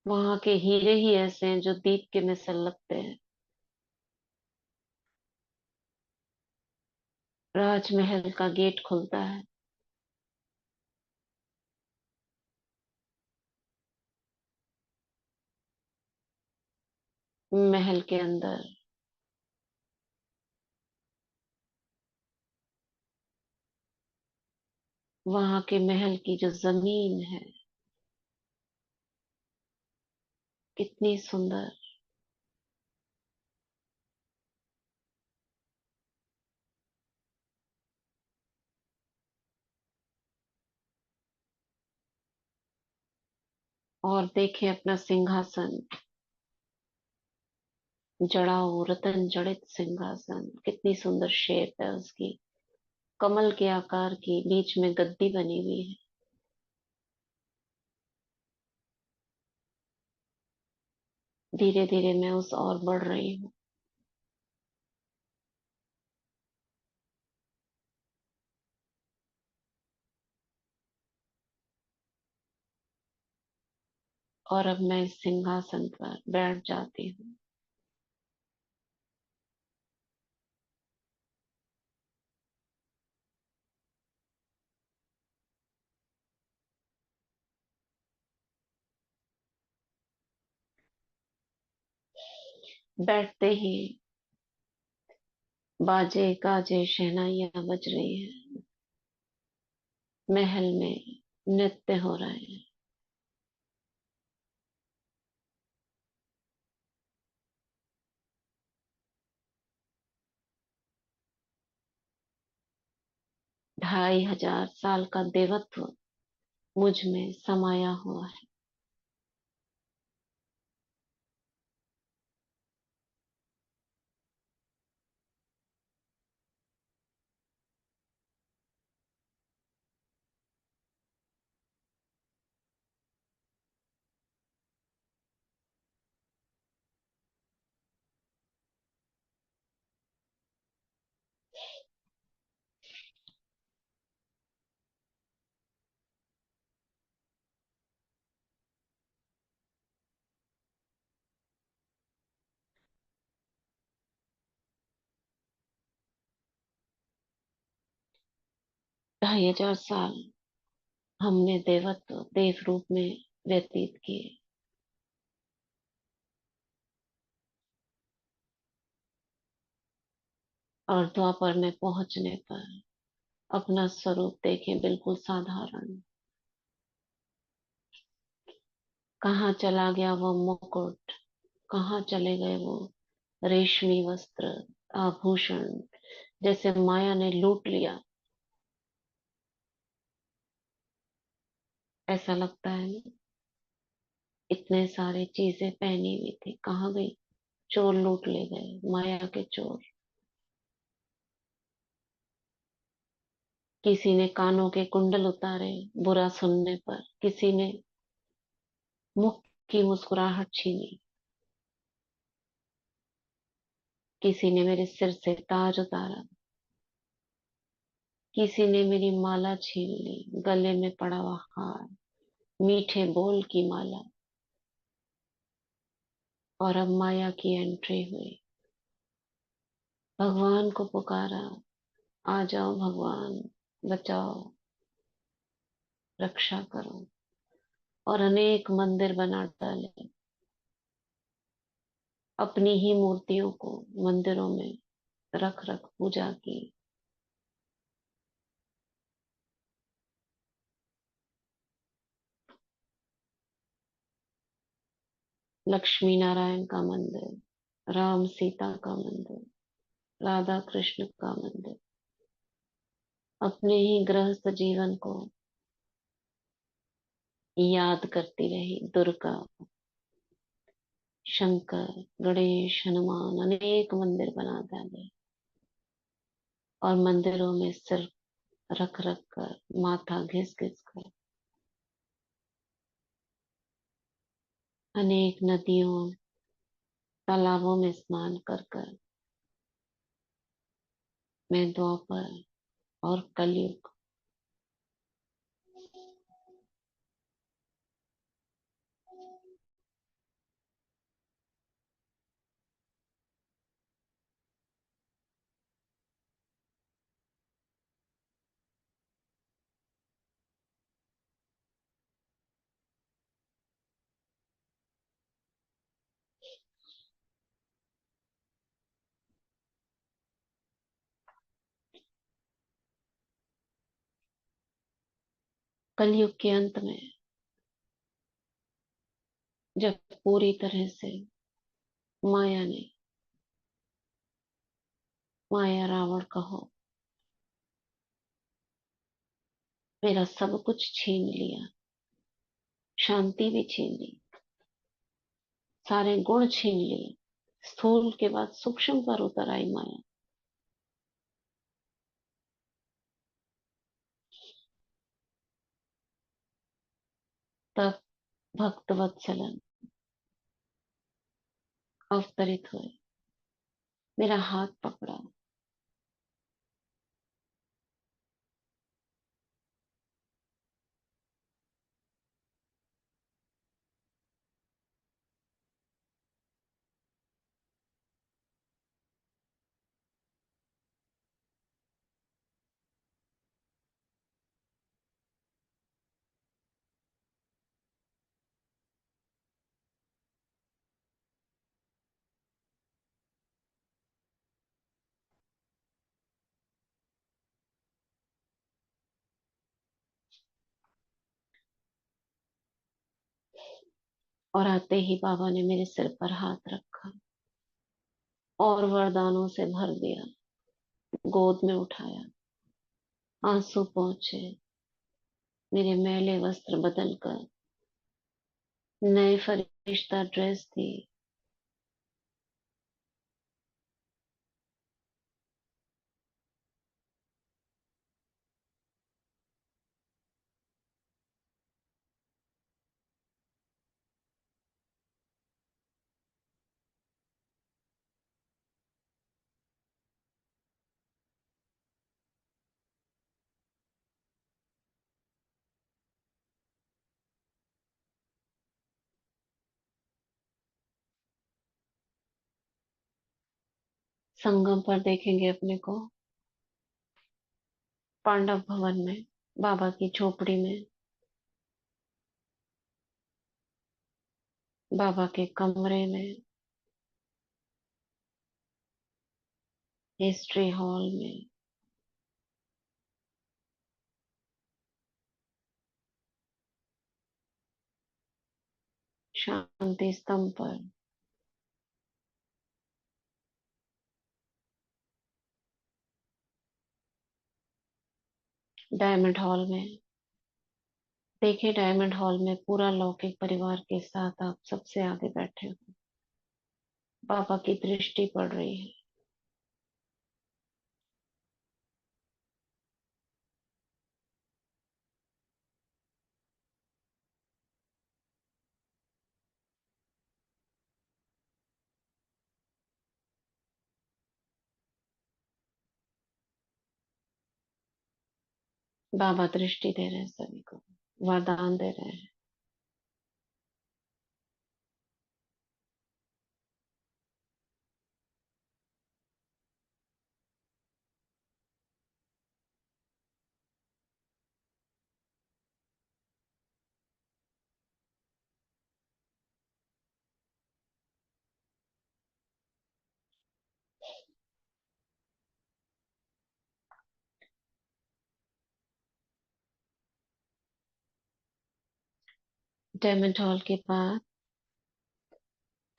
वहां के हीरे ही ऐसे हैं जो दीप के मिसल लगते हैं। राजमहल का गेट खुलता है। महल के अंदर वहां के महल की जो जमीन है, कितनी सुंदर। और देखें अपना सिंहासन, जड़ाऊ रतन जड़ित सिंहासन, कितनी सुंदर शेप है उसकी। कमल के आकार की बीच में गद्दी बनी हुई है। धीरे धीरे मैं उस ओर बढ़ रही हूँ। और अब मैं इस सिंहासन पर बैठ जाती हूँ। बैठते ही बाजे गाजे शहनाइयां बज रही हैं। महल में नृत्य हो रहे हैं। 2500 साल का देवत्व मुझ में समाया हुआ है। ढाई हजार साल हमने देवत्व देव रूप में व्यतीत किए। और द्वापर में पहुंचने पर अपना स्वरूप देखें, बिल्कुल साधारण। कहाँ चला गया वो मुकुट, कहाँ चले गए वो रेशमी वस्त्र, आभूषण, जैसे माया ने लूट लिया। ऐसा लगता है ना, इतने सारे चीजें पहनी हुई थी, कहाँ गई? चोर लूट ले गए, माया के चोर। किसी ने कानों के कुंडल उतारे बुरा सुनने पर, किसी ने मुख की मुस्कुराहट छीनी, किसी ने मेरे सिर से ताज उतारा, किसी ने मेरी माला छीन ली, गले में पड़ा हुआ हार, मीठे बोल की माला। और अब माया की एंट्री हुई। भगवान को पुकारा, आ जाओ भगवान, बचाओ। रक्षा करो और अनेक मंदिर बना डाले, अपनी ही मूर्तियों को मंदिरों में रख रख पूजा की। लक्ष्मी नारायण का मंदिर, राम सीता का मंदिर, राधा कृष्ण का मंदिर, अपने ही गृहस्थ जीवन को याद करती रही। दुर्गा, शंकर, गणेश, हनुमान, अनेक मंदिर बना डाले और मंदिरों में सिर रख रख कर, माथा घिस घिस कर, अनेक नदियों, तालाबों में स्नान कर कर मैं द्वापर और कलयुग, कलयुग के अंत में जब पूरी तरह से माया ने, माया रावण कहो, मेरा सब कुछ छीन लिया, शांति भी छीन ली, सारे गुण छीन लिए, स्थूल के बाद सूक्ष्म पर उतर आई माया। तब भक्त वत्सलन अवतरित हुए, मेरा हाथ पकड़ा। और आते ही बाबा ने मेरे सिर पर हाथ रखा और वरदानों से भर दिया, गोद में उठाया, आंसू पहुंचे, मेरे मैले वस्त्र बदलकर नए फरिश्ता ड्रेस दी। संगम पर देखेंगे अपने को, पांडव भवन में, बाबा की झोपड़ी में, बाबा के कमरे में, हिस्ट्री हॉल में, शांति स्तंभ पर, डायमंड हॉल में। देखिए, डायमंड हॉल में पूरा लौकिक परिवार के साथ आप सबसे आगे बैठे हो, बाबा की दृष्टि पड़ रही है। बाबा दृष्टि दे रहे हैं सभी को, वरदान दे रहे हैं। डायमंड हॉल के बाद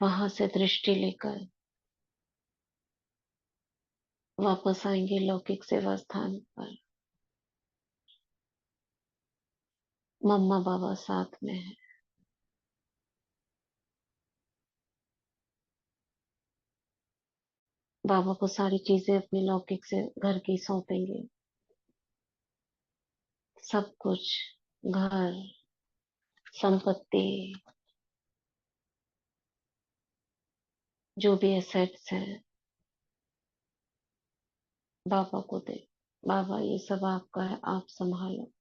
वहां से दृष्टि लेकर वापस आएंगे लौकिक सेवा स्थान पर। मम्मा बाबा साथ में है। बाबा को सारी चीजें अपने लौकिक से घर की सौंपेंगे। सब कुछ, घर, संपत्ति, जो भी एसेट्स हैं, बाबा को दे। बाबा ये सब आपका है, आप संभालो।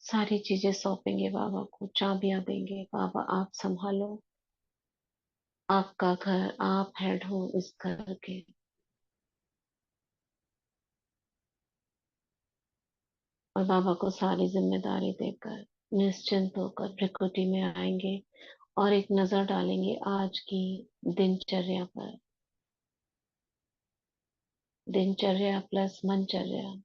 सारी चीजें सौंपेंगे बाबा को, चाबियां देंगे, बाबा आप संभालो। आपका घर, आप हेड हो इस घर के। और बाबा को सारी जिम्मेदारी देकर निश्चिंत होकर प्रकृति में आएंगे और एक नजर डालेंगे आज की दिनचर्या पर। दिनचर्या प्लस मनचर्या।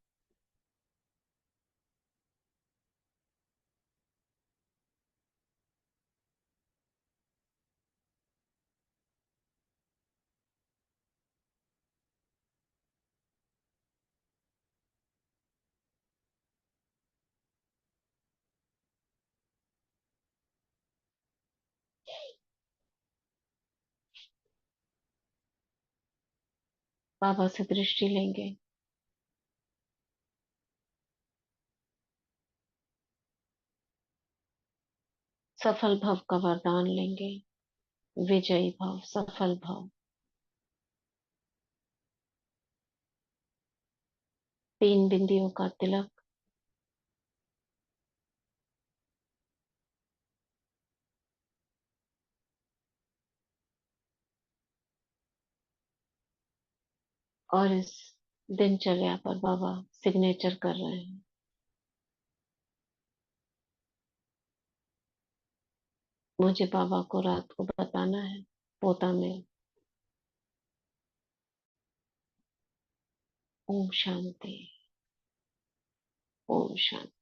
बाबा से दृष्टि लेंगे। सफल भव का वरदान लेंगे। विजयी भव, सफल भव। 3 बिंदियों का तिलक। और इस दिनचर्या पर बाबा सिग्नेचर कर रहे हैं। मुझे बाबा को रात को बताना है पोता में। ओम शांति। ओम शांति।